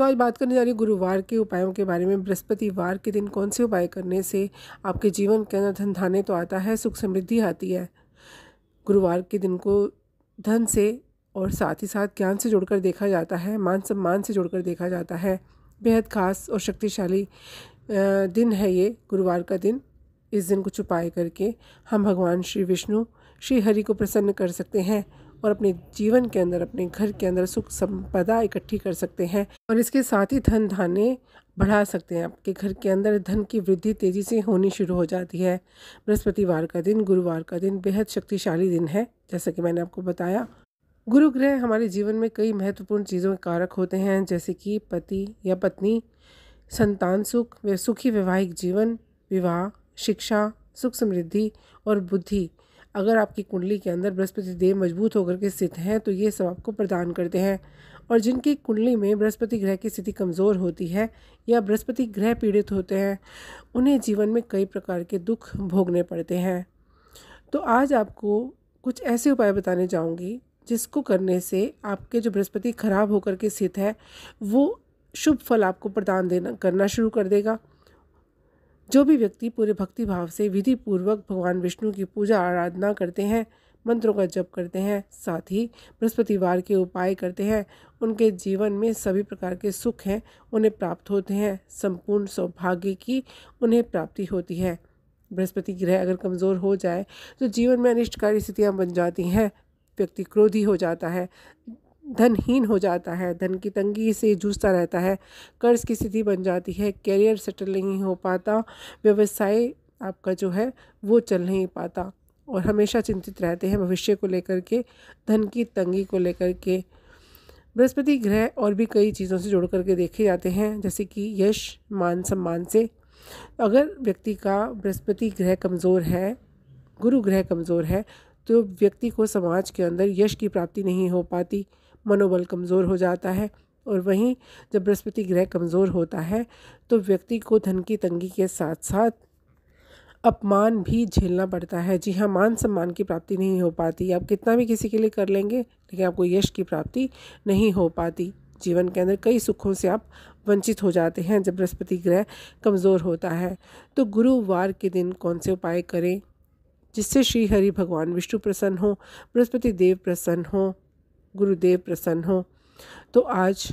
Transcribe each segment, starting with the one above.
तो आज बात करने जा रही हूँ गुरुवार के उपायों के बारे में। बृहस्पतिवार के दिन कौन से उपाय करने से आपके जीवन के अंदर धन धान्य तो आता है, सुख समृद्धि आती है। गुरुवार के दिन को धन से और साथ ही साथ ज्ञान से जोड़कर देखा जाता है, मान सम्मान से जोड़कर देखा जाता है। बेहद खास और शक्तिशाली दिन है ये गुरुवार का दिन। इस दिन कुछ उपाय करके हम भगवान श्री विष्णु श्री हरि को प्रसन्न कर सकते हैं और अपने जीवन के अंदर, अपने घर के अंदर सुख संपदा इकट्ठी कर सकते हैं और इसके साथ ही धन धान्य बढ़ा सकते हैं। आपके घर के अंदर धन की वृद्धि तेज़ी से होनी शुरू हो जाती है। बृहस्पतिवार का दिन, गुरुवार का दिन बेहद शक्तिशाली दिन है। जैसा कि मैंने आपको बताया, गुरु ग्रह हमारे जीवन में कई महत्वपूर्ण चीज़ों के कारक होते हैं, जैसे कि पति या पत्नी, संतान सुख, व सुखी वैवाहिक जीवन, विवाह, शिक्षा, सुख समृद्धि और बुद्धि। अगर आपकी कुंडली के अंदर बृहस्पति देव मजबूत होकर के स्थित हैं तो ये सब आपको प्रदान करते हैं। और जिनकी कुंडली में बृहस्पति ग्रह की स्थिति कमज़ोर होती है या बृहस्पति ग्रह पीड़ित होते हैं, उन्हें जीवन में कई प्रकार के दुख भोगने पड़ते हैं। तो आज आपको कुछ ऐसे उपाय बताने जाऊंगी जिसको करने से आपके जो बृहस्पति खराब होकर के स्थित है वो शुभ फल आपको प्रदान करना शुरू कर देगा। जो भी व्यक्ति पूरे भक्ति भाव से विधि पूर्वक भगवान विष्णु की पूजा आराधना करते हैं, मंत्रों का जप करते हैं, साथ ही बृहस्पतिवार के उपाय करते हैं, उनके जीवन में सभी प्रकार के सुख हैं उन्हें प्राप्त होते हैं। संपूर्ण सौभाग्य की उन्हें प्राप्ति होती है। बृहस्पति ग्रह अगर कमज़ोर हो जाए तो जीवन में अनिष्टकारी स्थितियाँ बन जाती हैं। व्यक्ति क्रोधी हो जाता है, धनहीन हो जाता है, धन की तंगी से जूझता रहता है, कर्ज की स्थिति बन जाती है, करियर सेटल नहीं हो पाता, व्यवसाय आपका जो है वो चल नहीं पाता और हमेशा चिंतित रहते हैं भविष्य को लेकर के, धन की तंगी को लेकर के। बृहस्पति ग्रह और भी कई चीज़ों से जोड़ करके देखे जाते हैं, जैसे कि यश, मान सम्मान से। अगर व्यक्ति का बृहस्पति ग्रह कमज़ोर है, गुरु ग्रह कमज़ोर है, तो व्यक्ति को समाज के अंदर यश की प्राप्ति नहीं हो पाती, मनोबल कमज़ोर हो जाता है। और वहीं जब बृहस्पति ग्रह कमज़ोर होता है तो व्यक्ति को धन की तंगी के साथ साथ अपमान भी झेलना पड़ता है। जी हाँ, मान सम्मान की प्राप्ति नहीं हो पाती। आप कितना भी किसी के लिए कर लेंगे लेकिन आपको यश की प्राप्ति नहीं हो पाती। जीवन के अंदर कई सुखों से आप वंचित हो जाते हैं जब बृहस्पति ग्रह कमज़ोर होता है। तो गुरुवार के दिन कौन से उपाय करें जिससे श्री हरि भगवान विष्णु प्रसन्न हो, बृहस्पति देव प्रसन्न हो, गुरुदेव प्रसन्न हो? तो आज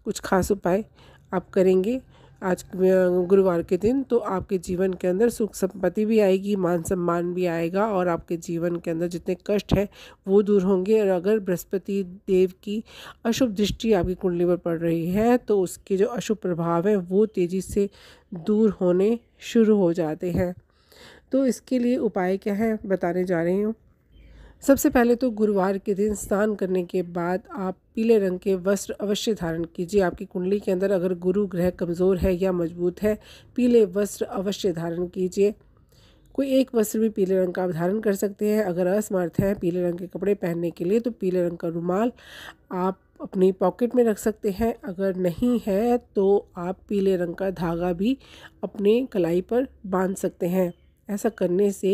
कुछ खास उपाय आप करेंगे आज गुरुवार के दिन, तो आपके जीवन के अंदर सुख संपत्ति भी आएगी, मान सम्मान भी आएगा और आपके जीवन के अंदर जितने कष्ट हैं वो दूर होंगे। और अगर बृहस्पति देव की अशुभ दृष्टि आपकी कुंडली पर पड़ रही है तो उसके जो अशुभ प्रभाव हैं वो तेज़ी से दूर होने शुरू हो जाते हैं। तो इसके लिए उपाय क्या है बताने जा रही हूँ। सबसे पहले तो गुरुवार के दिन स्नान करने के बाद आप पीले रंग के वस्त्र अवश्य धारण कीजिए। आपकी कुंडली के अंदर अगर गुरु ग्रह कमज़ोर है या मजबूत है, पीले वस्त्र अवश्य धारण कीजिए। कोई एक वस्त्र भी पीले रंग का आप धारण कर सकते हैं। अगर असमर्थ है पीले रंग के कपड़े पहनने के लिए तो पीले रंग का रुमाल आप अपनी पॉकेट में रख सकते हैं। अगर नहीं है तो आप पीले रंग का धागा भी अपने कलाई पर बांध सकते हैं। ऐसा करने से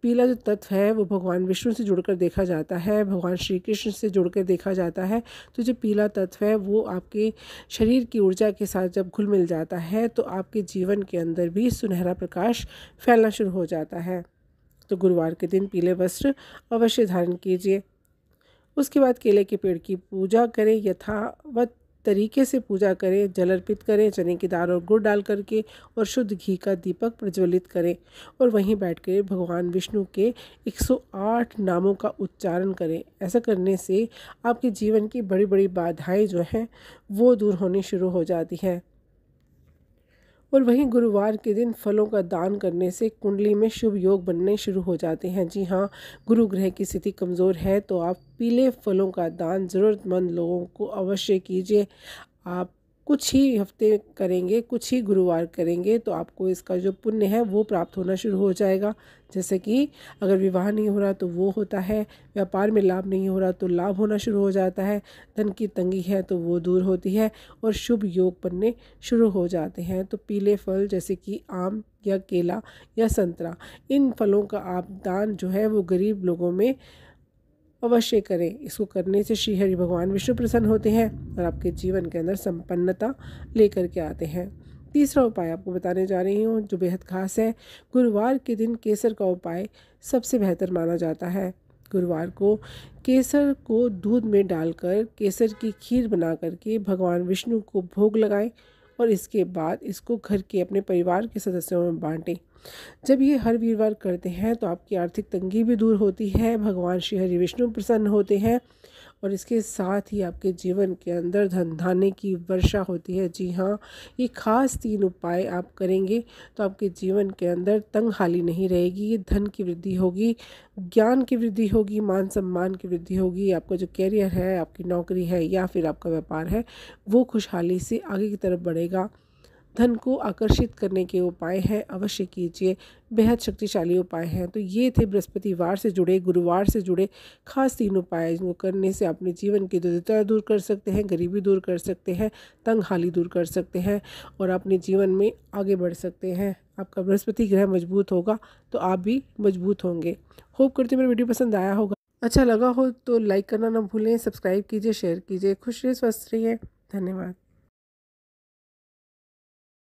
पीला जो तत्व है वो भगवान विष्णु से जुड़कर देखा जाता है, भगवान श्री कृष्ण से जुड़कर देखा जाता है। तो जो पीला तत्व है वो आपके शरीर की ऊर्जा के साथ जब घुल मिल जाता है तो आपके जीवन के अंदर भी सुनहरा प्रकाश फैलना शुरू हो जाता है। तो गुरुवार के दिन पीले वस्त्र अवश्य धारण कीजिए। उसके बाद केले के पेड़ की पूजा करें, यथावत तरीके से पूजा करें, जल अर्पित करें, चने की दाल और गुड़ डाल करके और शुद्ध घी का दीपक प्रज्वलित करें और वहीं बैठ कर भगवान विष्णु के 108 नामों का उच्चारण करें। ऐसा करने से आपके जीवन की बड़ी बड़ी बाधाएं जो हैं वो दूर होनी शुरू हो जाती हैं। और वहीं गुरुवार के दिन फलों का दान करने से कुंडली में शुभ योग बनने शुरू हो जाते हैं। जी हाँ, गुरु ग्रह की स्थिति कमज़ोर है तो आप पीले फलों का दान ज़रूरतमंद लोगों को अवश्य कीजिए। आप कुछ ही हफ्ते करेंगे, कुछ ही गुरुवार करेंगे तो आपको इसका जो पुण्य है वो प्राप्त होना शुरू हो जाएगा। जैसे कि अगर विवाह नहीं हो रहा तो वो होता है, व्यापार में लाभ नहीं हो रहा तो लाभ होना शुरू हो जाता है, धन की तंगी है तो वो दूर होती है और शुभ योग बनने शुरू हो जाते हैं। तो पीले फल जैसे कि आम या केला या संतरा, इन फलों का आप दान जो है वो गरीब लोगों में अवश्य करें। इसको करने से श्री हरि भगवान विष्णु प्रसन्न होते हैं और आपके जीवन के अंदर संपन्नता लेकर के आते हैं। तीसरा उपाय आपको बताने जा रही हूँ जो बेहद खास है। गुरुवार के दिन केसर का उपाय सबसे बेहतर माना जाता है। गुरुवार को केसर को दूध में डालकर केसर की खीर बना करके भगवान विष्णु को भोग लगाएं और इसके बाद इसको घर के अपने परिवार के सदस्यों में बांटें। जब ये हर वीरवार करते हैं तो आपकी आर्थिक तंगी भी दूर होती है, भगवान श्री हरि विष्णु प्रसन्न होते हैं और इसके साथ ही आपके जीवन के अंदर धन धान्य की वर्षा होती है। जी हाँ, ये खास 3 उपाय आप करेंगे तो आपके जीवन के अंदर तंगहाली नहीं रहेगी, धन की वृद्धि होगी, ज्ञान की वृद्धि होगी, मान सम्मान की वृद्धि होगी। आपका जो कैरियर है, आपकी नौकरी है या फिर आपका व्यापार है, वो खुशहाली से आगे की तरफ बढ़ेगा। धन को आकर्षित करने के उपाय हैं, अवश्य कीजिए, बेहद शक्तिशाली उपाय हैं। तो ये थे बृहस्पतिवार से जुड़े, गुरुवार से जुड़े खास 3 उपाय जिनको करने से अपने जीवन की दरिद्रता दूर कर सकते हैं, गरीबी दूर कर सकते हैं, तंगहाली दूर कर सकते हैं और अपने जीवन में आगे बढ़ सकते हैं। आपका बृहस्पति ग्रह मजबूत होगा तो आप भी मजबूत होंगे। होप करते मेरा वीडियो पसंद आया होगा। अच्छा लगा हो तो लाइक करना ना भूलें, सब्सक्राइब कीजिए, शेयर कीजिए। खुश रहिए, स्वस्थ रहिए। धन्यवाद।